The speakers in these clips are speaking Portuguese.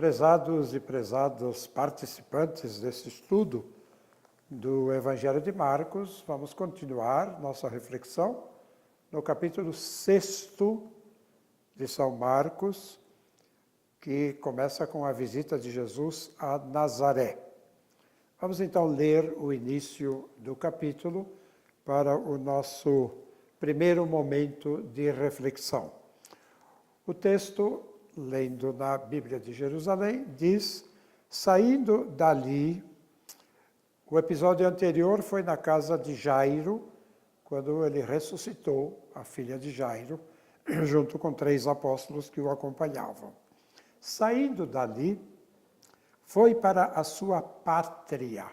Prezados e prezadas participantes desse estudo do Evangelho de Marcos, vamos continuar nossa reflexão no capítulo 6 de São Marcos, que começa com a visita de Jesus a Nazaré. Vamos então ler o início do capítulo para o nosso primeiro momento de reflexão. O texto, lendo na Bíblia de Jerusalém, diz: saindo dali, o episódio anterior foi na casa de Jairo, quando ele ressuscitou a filha de Jairo, junto com 3 apóstolos que o acompanhavam. Saindo dali, foi para a sua pátria.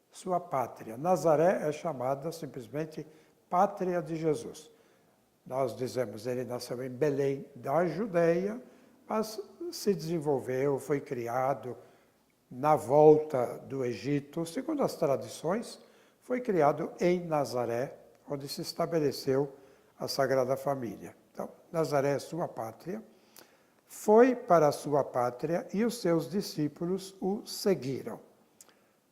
Sua pátria. Nazaré é chamada simplesmente pátria de Jesus. Nós dizemos, ele nasceu em Belém da Judeia, mas se desenvolveu, foi criado na volta do Egito, segundo as tradições, foi criado em Nazaré, onde se estabeleceu a Sagrada Família. Então, Nazaré é sua pátria, foi para a sua pátria e os seus discípulos o seguiram.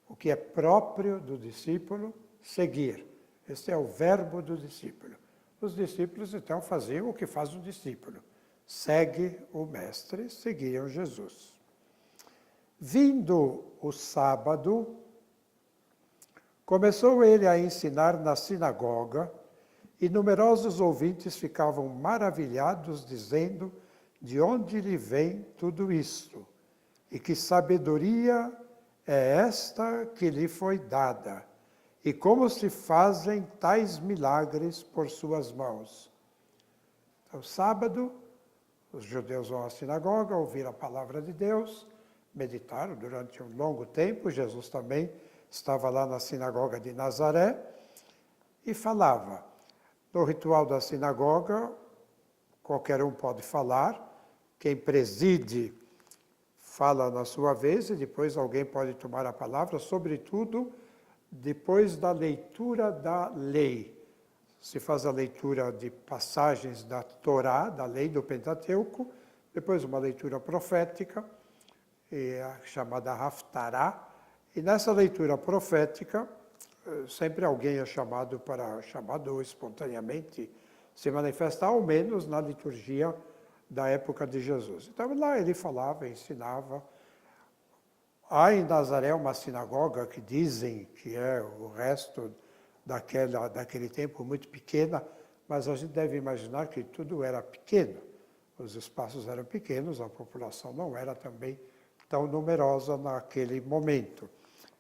O que é próprio do discípulo, seguir. Este é o verbo do discípulo. Os discípulos, então, faziam o que faz o discípulo. Segue o mestre, seguiam Jesus. Vindo o sábado, começou ele a ensinar na sinagoga, e numerosos ouvintes ficavam maravilhados, dizendo: de onde lhe vem tudo isto? E que sabedoria é esta que lhe foi dada? E como se fazem tais milagres por suas mãos? Então, sábado, os judeus vão à sinagoga, ouvir a palavra de Deus, meditaram durante um longo tempo. Jesus também estava lá na sinagoga de Nazaré e falava. No ritual da sinagoga, qualquer um pode falar, quem preside fala na sua vez e depois alguém pode tomar a palavra, sobretudo depois da leitura da lei. Se faz a leitura de passagens da Torá, da lei do Pentateuco, depois uma leitura profética, chamada Haftará, e nessa leitura profética, sempre alguém é chamado ou espontaneamente se manifesta, ao menos na liturgia da época de Jesus. Então lá ele falava, ensinava. Há em Nazaré uma sinagoga que dizem que é o resto daquele tempo muito pequena, mas a gente deve imaginar que tudo era pequeno. Os espaços eram pequenos, a população não era também tão numerosa naquele momento.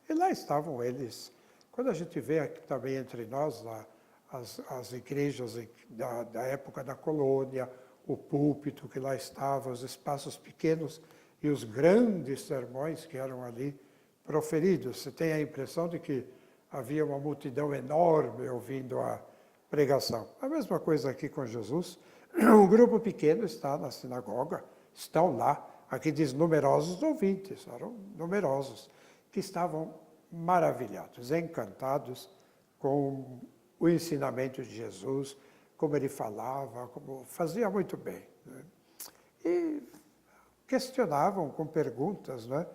E lá estavam eles. Quando a gente vê aqui também entre nós as igrejas da época da colônia, o púlpito que lá estava, os espaços pequenos e os grandes sermões que eram ali proferidos. Você tem a impressão de que havia uma multidão enorme ouvindo a pregação. A mesma coisa aqui com Jesus. Um grupo pequeno está na sinagoga, estão lá. Aqui diz numerosos ouvintes, eram numerosos, que estavam maravilhados, encantados com o ensinamento de Jesus, como ele falava, como fazia muito bem. Né? E questionavam com perguntas, né?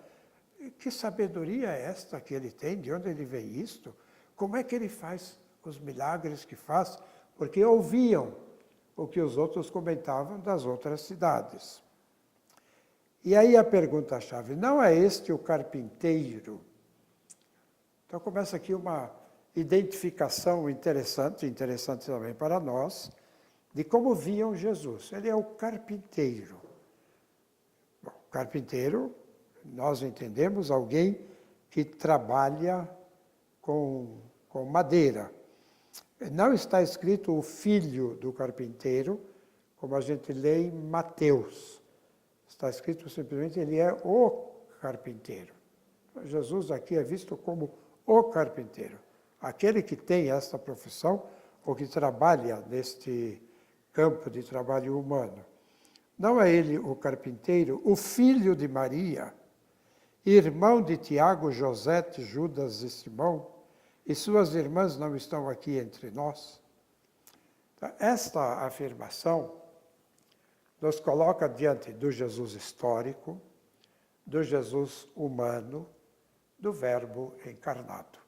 Que sabedoria é esta que ele tem? De onde ele vê isto? Como é que ele faz os milagres que faz? Porque ouviam o que os outros comentavam das outras cidades. E aí a pergunta-chave: não é este o carpinteiro? Então começa aqui uma identificação interessante também para nós, de como viam Jesus. Ele é o carpinteiro. Bom, carpinteiro, nós entendemos alguém que trabalha com madeira. Não está escrito o filho do carpinteiro, como a gente lê em Mateus. Está escrito simplesmente, ele é o carpinteiro. Jesus aqui é visto como o carpinteiro. Aquele que tem esta profissão, ou que trabalha neste campo de trabalho humano. Não é ele o carpinteiro, o filho de Maria, irmão de Tiago, José, Judas e Simão, e suas irmãs não estão aqui entre nós? Esta afirmação nos coloca diante do Jesus histórico, do Jesus humano, do Verbo encarnado.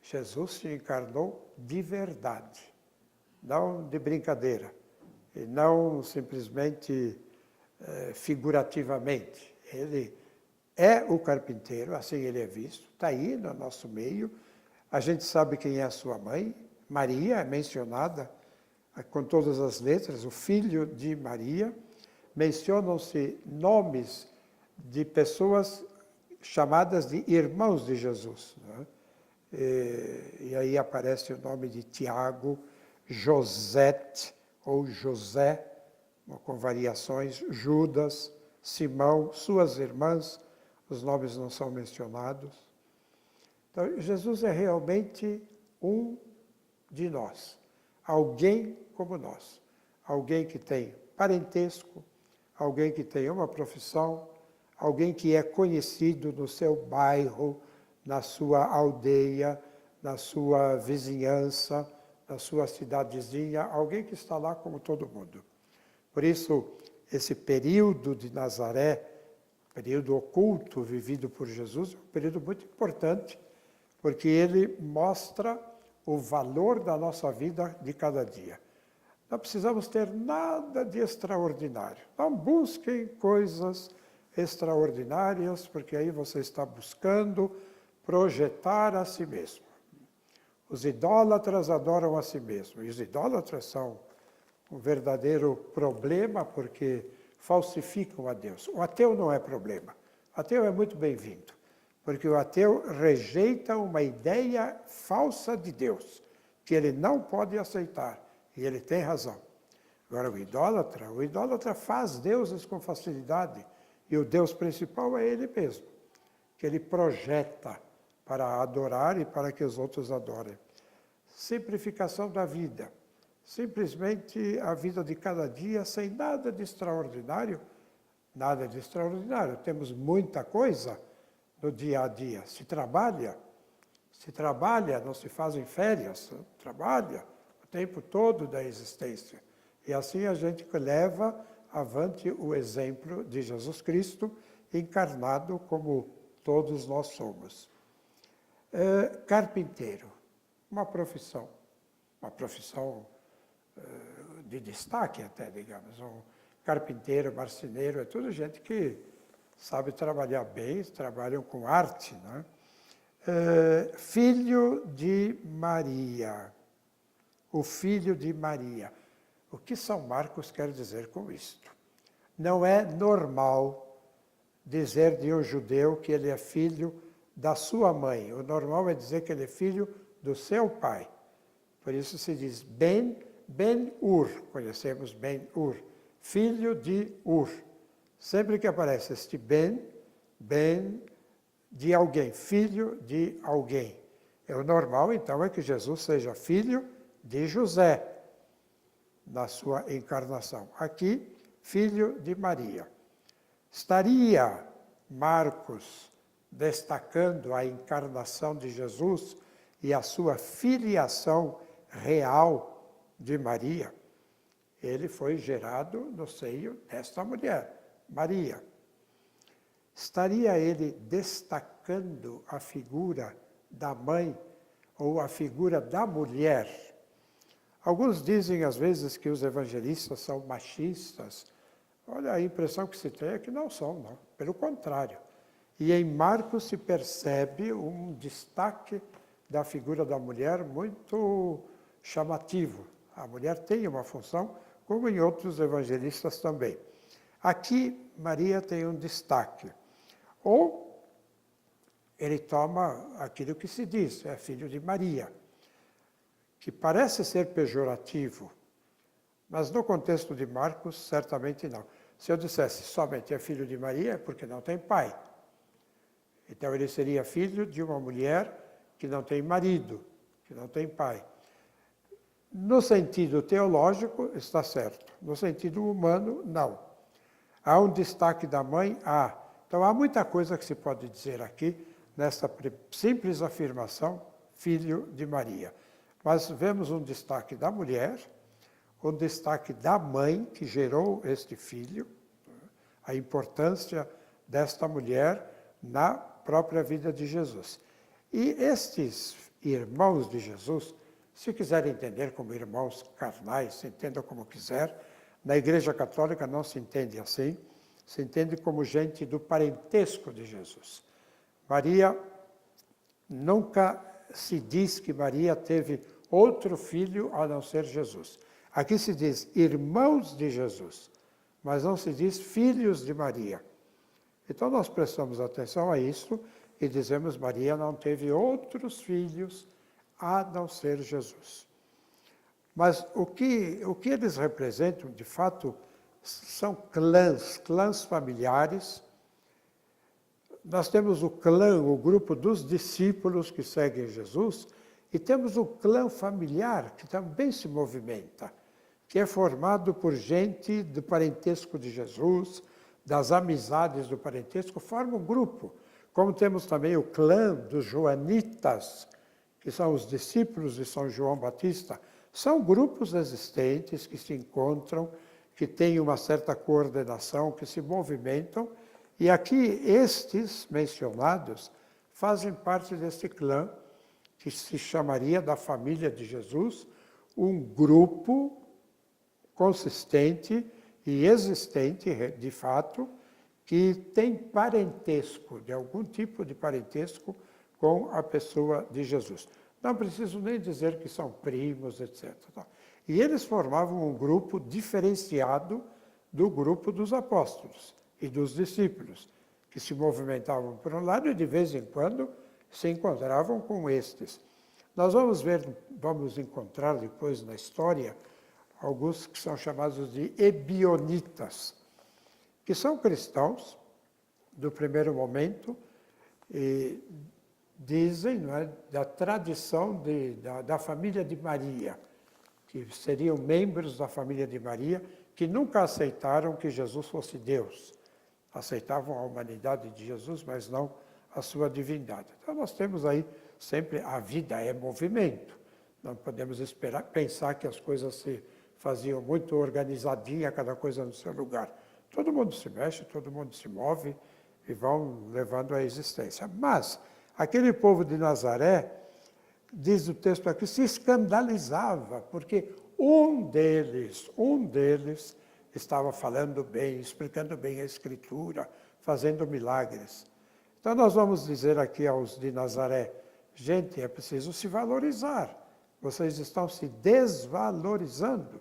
Jesus se encarnou de verdade, não de brincadeira, e não simplesmente figurativamente. Ele é o carpinteiro, assim ele é visto, está aí no nosso meio. A gente sabe quem é a sua mãe, Maria, é mencionada com todas as letras, o filho de Maria. Mencionam-se nomes de pessoas chamadas de irmãos de Jesus, né? E aí aparece o nome de Tiago, Josete ou José, com variações, Judas, Simão, suas irmãs, os nomes não são mencionados. Então, Jesus é realmente um de nós, alguém como nós, alguém que tem parentesco, alguém que tem uma profissão, alguém que é conhecido no seu bairro, na sua aldeia, na sua vizinhança, na sua cidadezinha, alguém que está lá como todo mundo. Por isso, esse período de Nazaré, período oculto vivido por Jesus, é um período muito importante, porque ele mostra o valor da nossa vida de cada dia. Não precisamos ter nada de extraordinário. Não busquem coisas extraordinárias, porque aí você está buscando projetar a si mesmo. Os idólatras adoram a si mesmo, e os idólatras são um verdadeiro problema, porque falsificam a Deus. O ateu não é problema. O ateu é muito bem-vindo, porque o ateu rejeita uma ideia falsa de Deus, que ele não pode aceitar, e ele tem razão. Agora, o idólatra faz deuses com facilidade, e o Deus principal é ele mesmo, que ele projeta para adorar e para que os outros adorem. Simplificação da vida. Simplesmente a vida de cada dia, sem nada de extraordinário. Nada de extraordinário. Temos muita coisa no dia a dia. Se trabalha, não se fazem férias, trabalha o tempo todo da existência. E assim a gente leva avante o exemplo de Jesus Cristo, encarnado como todos nós somos. Carpinteiro, uma profissão de destaque até, digamos. Um carpinteiro, marceneiro, é tudo gente que sabe trabalhar bem, trabalham com arte, né? Filho de Maria, o filho de Maria. O que São Marcos quer dizer com isto? Não é normal dizer de um judeu que ele é filho da sua mãe. O normal é dizer que ele é filho do seu pai. Por isso se diz Ben-Ur, conhecemos Ben-Ur, filho de Ur. Sempre que aparece este Ben de alguém, filho de alguém. O normal, então, é que Jesus seja filho de José, na sua encarnação. Aqui, filho de Maria. Estaria Marcos destacando a encarnação de Jesus e a sua filiação real de Maria? Ele foi gerado no seio desta mulher, Maria. Estaria ele destacando a figura da mãe ou a figura da mulher? Alguns dizem, às vezes, que os evangelistas são machistas. Olha, a impressão que se tem é que não são, não. Pelo contrário. E em Marcos se percebe um destaque da figura da mulher muito chamativo. A mulher tem uma função, como em outros evangelistas também. Aqui, Maria tem um destaque. Ou ele toma aquilo que se diz, é filho de Maria, que parece ser pejorativo, mas no contexto de Marcos, certamente não. Se eu dissesse somente é filho de Maria, é porque não tem pai. Então ele seria filho de uma mulher que não tem marido, que não tem pai. No sentido teológico, está certo. No sentido humano, não. Há um destaque da mãe? Há. Então há muita coisa que se pode dizer aqui, nessa simples afirmação, filho de Maria. Mas vemos um destaque da mulher, um destaque da mãe que gerou este filho, a importância desta mulher na própria vida de Jesus. E estes irmãos de Jesus, se quiserem entender como irmãos carnais, entendam como quiser, na Igreja Católica não se entende assim, se entende como gente do parentesco de Jesus. Maria, nunca se diz que Maria teve outro filho a não ser Jesus. Aqui se diz irmãos de Jesus, mas não se diz filhos de Maria. Então nós prestamos atenção a isso e dizemos Maria não teve outros filhos a não ser Jesus. Mas o que eles representam, de fato, são clãs familiares. Nós temos o clã, o grupo dos discípulos que seguem Jesus, e temos o clã familiar, que também se movimenta, que é formado por gente do parentesco de Jesus, das amizades do parentesco, forma um grupo. Como temos também o clã dos joanitas, que são os discípulos de São João Batista. São grupos existentes que se encontram, que têm uma certa coordenação, que se movimentam, e aqui estes mencionados fazem parte desse clã, que se chamaria da família de Jesus, um grupo consistente e existente, de fato, que tem parentesco, de algum tipo de parentesco com a pessoa de Jesus. Não preciso nem dizer que são primos, etc. E eles formavam um grupo diferenciado do grupo dos apóstolos e dos discípulos, que se movimentavam por um lado e de vez em quando se encontravam com estes. Nós vamos encontrar depois na história alguns que são chamados de ebionitas, que são cristãos do primeiro momento e dizem, não é, da tradição da família de Maria, que seriam membros da família de Maria, que nunca aceitaram que Jesus fosse Deus. Aceitavam a humanidade de Jesus, mas não a sua divindade. Então nós temos aí sempre a vida é movimento. Não podemos pensar que as coisas se faziam muito organizadinha, cada coisa no seu lugar. Todo mundo se mexe, todo mundo se move e vão levando a existência. Mas aquele povo de Nazaré, diz o texto aqui, se escandalizava, porque um deles estava falando bem, explicando bem a Escritura, fazendo milagres. Então nós vamos dizer aqui aos de Nazaré, gente, é preciso se valorizar. Vocês estão se desvalorizando.